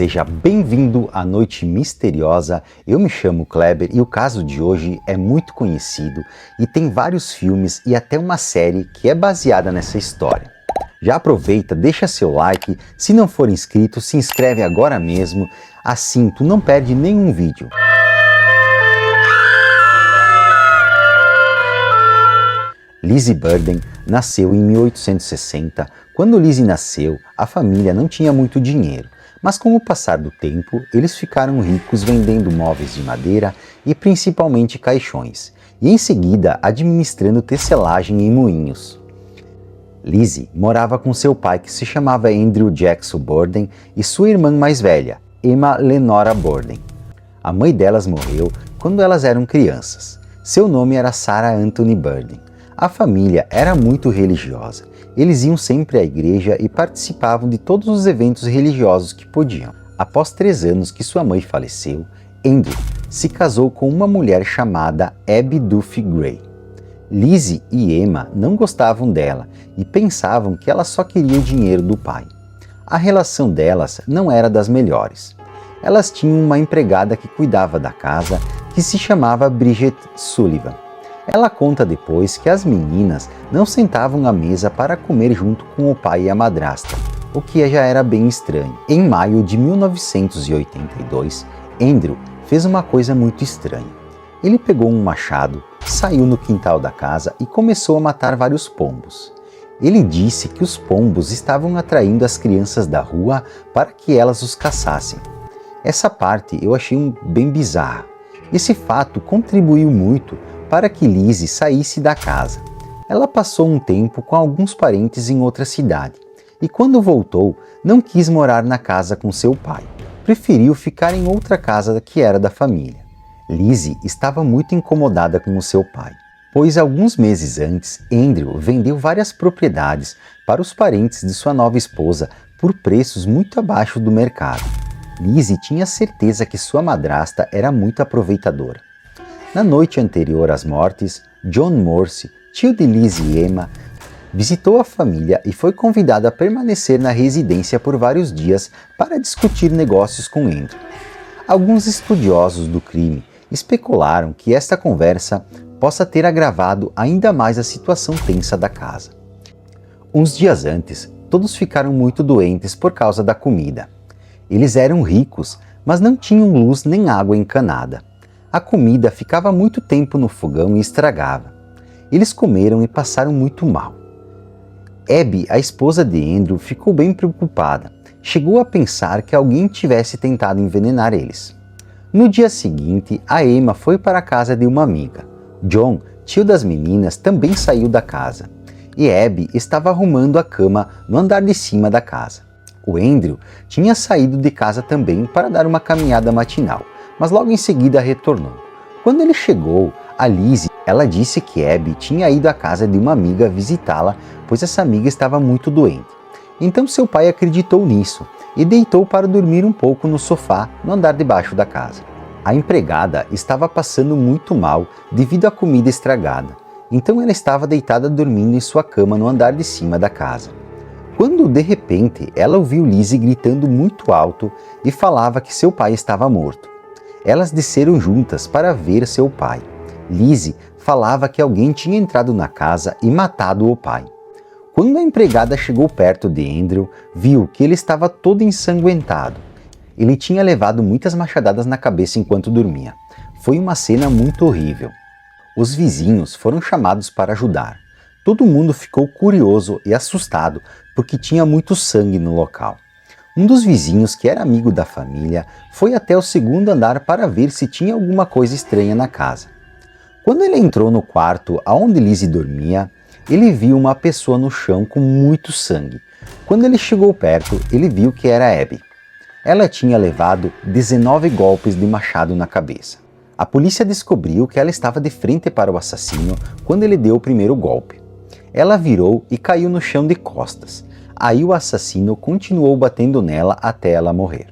Seja bem-vindo à Noite Misteriosa. Eu me chamo Kleber e o caso de hoje é muito conhecido e tem vários filmes e até uma série que é baseada nessa história. Já aproveita, deixa seu like, se não for inscrito, se inscreve agora mesmo, assim tu não perde nenhum vídeo. Lizzie Burden nasceu em 1860. Quando Lizzie nasceu, a família não tinha muito dinheiro, mas com o passar do tempo, eles ficaram ricos vendendo móveis de madeira e principalmente caixões, e em seguida administrando tecelagem em moinhos. Lizzie morava com seu pai, que se chamava Andrew Jackson Burden, e sua irmã mais velha, Emma Lenora Burden. A mãe delas morreu quando elas eram crianças. Seu nome era Sarah Anthony Burden. A família era muito religiosa. Eles iam sempre à igreja e participavam de todos os eventos religiosos que podiam. Após 3 anos que sua mãe faleceu, Andrew se casou com uma mulher chamada Abby Duffy Gray. Lizzie e Emma não gostavam dela e pensavam que ela só queria o dinheiro do pai. A relação delas não era das melhores. Elas tinham uma empregada que cuidava da casa, que se chamava Bridget Sullivan. Ela conta depois que as meninas não sentavam à mesa para comer junto com o pai e a madrasta, o que já era bem estranho. Em maio de 1982, Andrew fez uma coisa muito estranha. Ele pegou um machado, saiu no quintal da casa e começou a matar vários pombos. Ele disse que os pombos estavam atraindo as crianças da rua para que elas os caçassem. Essa parte eu achei bem bizarra. Esse fato contribuiu muito para que Lizzie saísse da casa. Ela passou um tempo com alguns parentes em outra cidade e quando voltou não quis morar na casa com seu pai. Preferiu ficar em outra casa que era da família. Lizzie estava muito incomodada com o seu pai, pois alguns meses antes Andrew vendeu várias propriedades para os parentes de sua nova esposa por preços muito abaixo do mercado. Lizzie tinha certeza que sua madrasta era muito aproveitadora. Na noite anterior às mortes, John Morse, tio de Lizzie e Emma, visitou a família e foi convidado a permanecer na residência por vários dias para discutir negócios com Andrew. Alguns estudiosos do crime especularam que esta conversa possa ter agravado ainda mais a situação tensa da casa. Uns dias antes, todos ficaram muito doentes por causa da comida. Eles eram ricos, mas não tinham luz nem água encanada. A comida ficava muito tempo no fogão e estragava. Eles comeram e passaram muito mal. Abby, a esposa de Andrew, ficou bem preocupada. Chegou a pensar que alguém tivesse tentado envenenar eles. No dia seguinte, a Emma foi para a casa de uma amiga. John, tio das meninas, também saiu da casa. E Abby estava arrumando a cama no andar de cima da casa. O Andrew tinha saído de casa também para dar uma caminhada matinal, mas logo em seguida retornou. Quando ele chegou, a Lizzie, ela disse que Abby tinha ido à casa de uma amiga visitá-la, pois essa amiga estava muito doente. Então seu pai acreditou nisso e deitou para dormir um pouco no sofá no andar de baixo da casa. A empregada estava passando muito mal devido à comida estragada, então ela estava deitada dormindo em sua cama no andar de cima da casa. Quando de repente ela ouviu Lizzie gritando muito alto e falava que seu pai estava morto. Elas desceram juntas para ver seu pai. Lizzie falava que alguém tinha entrado na casa e matado o pai. Quando a empregada chegou perto de Andrew, viu que ele estava todo ensanguentado. Ele tinha levado muitas machadadas na cabeça enquanto dormia. Foi uma cena muito horrível. Os vizinhos foram chamados para ajudar. Todo mundo ficou curioso e assustado porque tinha muito sangue no local. Um dos vizinhos, que era amigo da família, foi até o segundo andar para ver se tinha alguma coisa estranha na casa. Quando ele entrou no quarto onde Lizzie dormia, ele viu uma pessoa no chão com muito sangue. Quando ele chegou perto, ele viu que era Abby. Ela tinha levado 19 golpes de machado na cabeça. A polícia descobriu que ela estava de frente para o assassino quando ele deu o primeiro golpe. Ela virou e caiu no chão de costas. Aí o assassino continuou batendo nela até ela morrer.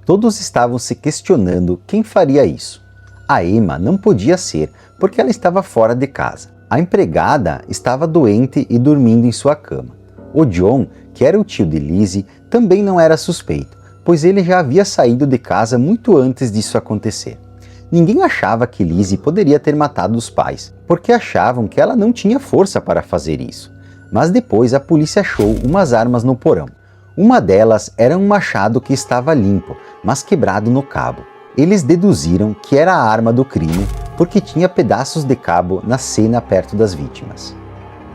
Todos estavam se questionando quem faria isso. A Emma não podia ser, porque ela estava fora de casa. A empregada estava doente e dormindo em sua cama. O John, que era o tio de Lizzie, também não era suspeito, pois ele já havia saído de casa muito antes disso acontecer. Ninguém achava que Lizzie poderia ter matado os pais, porque achavam que ela não tinha força para fazer isso. Mas depois a polícia achou umas armas no porão. Uma delas era um machado que estava limpo, mas quebrado no cabo. Eles deduziram que era a arma do crime porque tinha pedaços de cabo na cena perto das vítimas.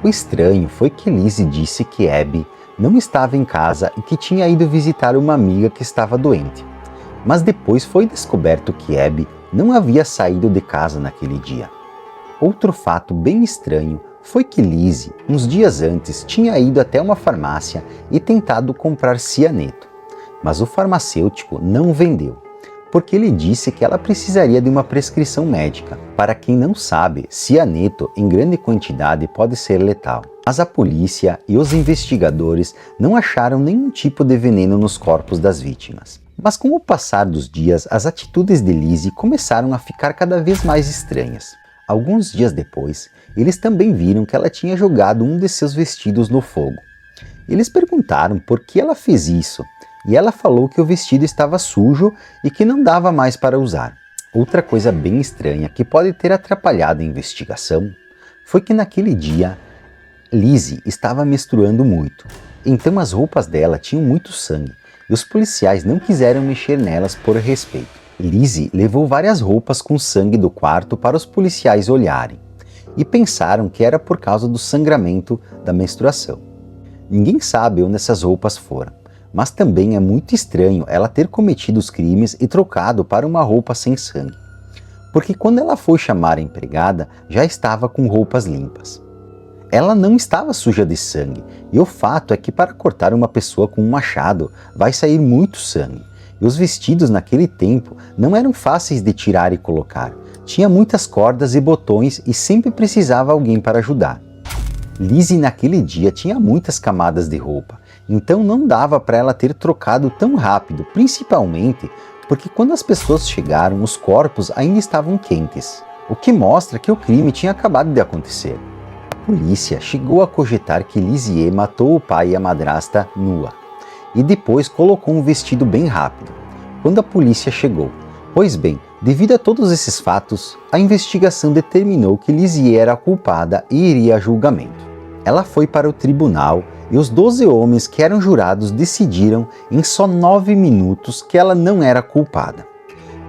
O estranho foi que Lizzie disse que Abby não estava em casa e que tinha ido visitar uma amiga que estava doente. Mas depois foi descoberto que Abby não havia saído de casa naquele dia. Outro fato bem estranho foi que Lizzie, uns dias antes, tinha ido até uma farmácia e tentado comprar cianeto. Mas o farmacêutico não vendeu, porque ele disse que ela precisaria de uma prescrição médica. Para quem não sabe, cianeto em grande quantidade pode ser letal. Mas a polícia e os investigadores não acharam nenhum tipo de veneno nos corpos das vítimas. Mas com o passar dos dias, as atitudes de Lizzie começaram a ficar cada vez mais estranhas. Alguns dias depois, eles também viram que ela tinha jogado um de seus vestidos no fogo. Eles perguntaram por que ela fez isso, e ela falou que o vestido estava sujo e que não dava mais para usar. Outra coisa bem estranha que pode ter atrapalhado a investigação foi que naquele dia, Lizzie estava menstruando muito, então as roupas dela tinham muito sangue e os policiais não quiseram mexer nelas por respeito. Lizzie levou várias roupas com sangue do quarto para os policiais olharem e pensaram que era por causa do sangramento da menstruação. Ninguém sabe onde essas roupas foram, mas também é muito estranho ela ter cometido os crimes e trocado para uma roupa sem sangue, porque quando ela foi chamar a empregada já estava com roupas limpas. Ela não estava suja de sangue, e o fato é que para cortar uma pessoa com um machado vai sair muito sangue. E os vestidos naquele tempo não eram fáceis de tirar e colocar. Tinha muitas cordas e botões e sempre precisava alguém para ajudar. Lizzie naquele dia tinha muitas camadas de roupa, então não dava para ela ter trocado tão rápido, principalmente porque quando as pessoas chegaram, os corpos ainda estavam quentes, o que mostra que o crime tinha acabado de acontecer. A polícia chegou a cogitar que Lizzie matou o pai e a madrasta nua, e depois colocou um vestido bem rápido, quando a polícia chegou. Pois bem, devido a todos esses fatos, a investigação determinou que Lizzie era a culpada e iria a julgamento. Ela foi para o tribunal e os 12 homens que eram jurados decidiram em só 9 minutos que ela não era culpada.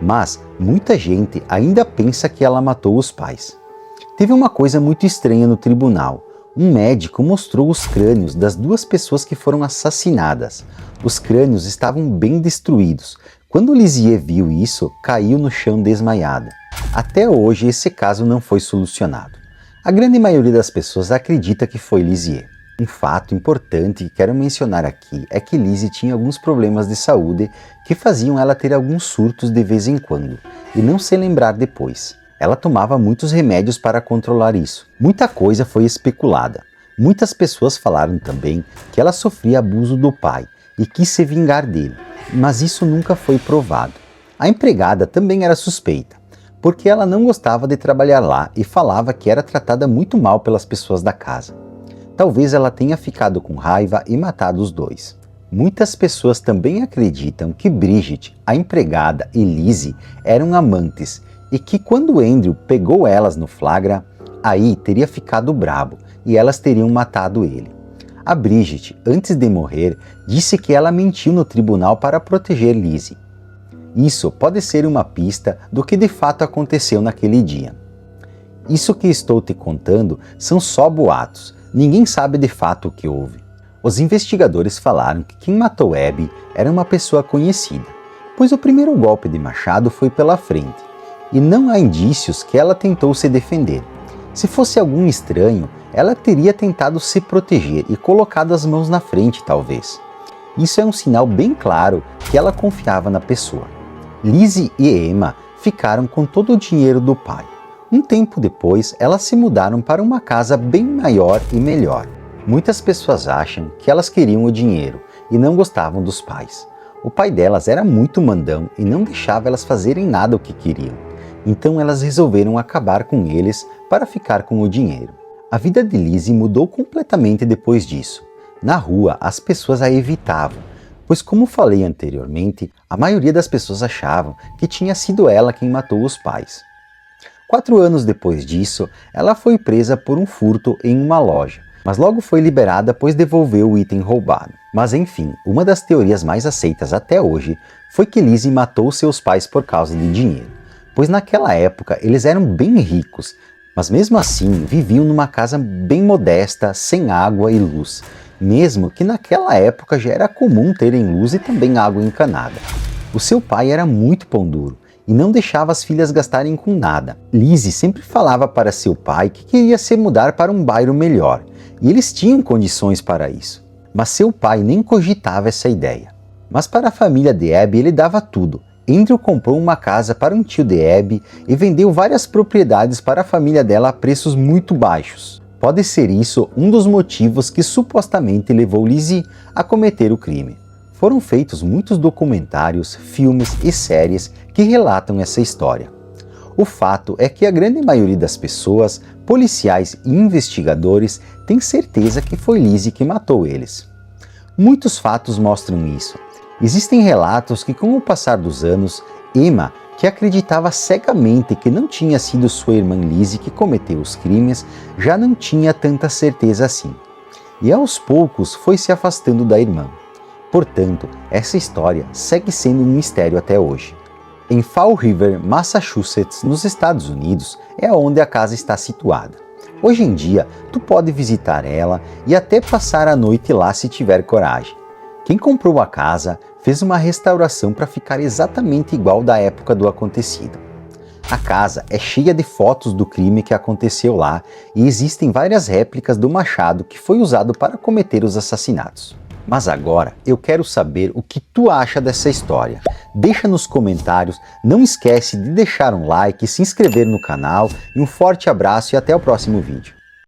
Mas muita gente ainda pensa que ela matou os pais. Teve uma coisa muito estranha no tribunal. Um médico mostrou os crânios das 2 pessoas que foram assassinadas. Os crânios estavam bem destruídos. Quando Lizzie viu isso, caiu no chão desmaiada. Até hoje esse caso não foi solucionado. A grande maioria das pessoas acredita que foi Lizzie. Um fato importante que quero mencionar aqui é que Lizzie tinha alguns problemas de saúde que faziam ela ter alguns surtos de vez em quando e não se lembrar depois. Ela tomava muitos remédios para controlar isso. Muita coisa foi especulada. Muitas pessoas falaram também que ela sofria abuso do pai e quis se vingar dele, mas isso nunca foi provado. A empregada também era suspeita, porque ela não gostava de trabalhar lá e falava que era tratada muito mal pelas pessoas da casa. Talvez ela tenha ficado com raiva e matado os 2. Muitas pessoas também acreditam que Bridget, a empregada, e Lizzie eram amantes e que quando Andrew pegou elas no flagra, aí teria ficado brabo e elas teriam matado ele. A Bridget, antes de morrer, disse que ela mentiu no tribunal para proteger Lizzie. Isso pode ser uma pista do que de fato aconteceu naquele dia. Isso que estou te contando são só boatos, ninguém sabe de fato o que houve. Os investigadores falaram que quem matou Abby era uma pessoa conhecida, pois o primeiro golpe de machado foi pela frente, e não há indícios que ela tentou se defender. Se fosse algum estranho, ela teria tentado se proteger e colocado as mãos na frente, talvez. Isso é um sinal bem claro que ela confiava na pessoa. Lizzie e Emma ficaram com todo o dinheiro do pai. Um tempo depois, elas se mudaram para uma casa bem maior e melhor. Muitas pessoas acham que elas queriam o dinheiro e não gostavam dos pais. O pai delas era muito mandão e não deixava elas fazerem nada o que queriam. Então elas resolveram acabar com eles para ficar com o dinheiro. A vida de Lizzie mudou completamente depois disso. Na rua, as pessoas a evitavam, pois como falei anteriormente, a maioria das pessoas achavam que tinha sido ela quem matou os pais. 4 anos depois disso, ela foi presa por um furto em uma loja, mas logo foi liberada pois devolveu o item roubado. Mas enfim, uma das teorias mais aceitas até hoje foi que Lizzie matou seus pais por causa de dinheiro, pois naquela época eles eram bem ricos, mas mesmo assim viviam numa casa bem modesta, sem água e luz, mesmo que naquela época já era comum terem luz e também água encanada. O seu pai era muito pão duro e não deixava as filhas gastarem com nada. Lizzie sempre falava para seu pai que queria se mudar para um bairro melhor, e eles tinham condições para isso. Mas seu pai nem cogitava essa ideia. Mas para a família de Abby ele dava tudo. Andrew comprou uma casa para um tio de Abby e vendeu várias propriedades para a família dela a preços muito baixos. Pode ser isso um dos motivos que supostamente levou Lizzie a cometer o crime. Foram feitos muitos documentários, filmes e séries que relatam essa história. O fato é que a grande maioria das pessoas, policiais e investigadores, tem certeza que foi Lizzie que matou eles. Muitos fatos mostram isso. Existem relatos que, com o passar dos anos, Emma, que acreditava cegamente que não tinha sido sua irmã Lizzie que cometeu os crimes, já não tinha tanta certeza assim. E aos poucos foi se afastando da irmã. Portanto, essa história segue sendo um mistério até hoje. Em Fall River, Massachusetts, nos Estados Unidos, é onde a casa está situada. Hoje em dia, tu pode visitar ela e até passar a noite lá se tiver coragem. Quem comprou a casa fez uma restauração para ficar exatamente igual da época do acontecido. A casa é cheia de fotos do crime que aconteceu lá e existem várias réplicas do machado que foi usado para cometer os assassinatos. Mas agora eu quero saber o que tu acha dessa história. Deixa nos comentários, não esquece de deixar um like, se inscrever no canal e um forte abraço e até o próximo vídeo.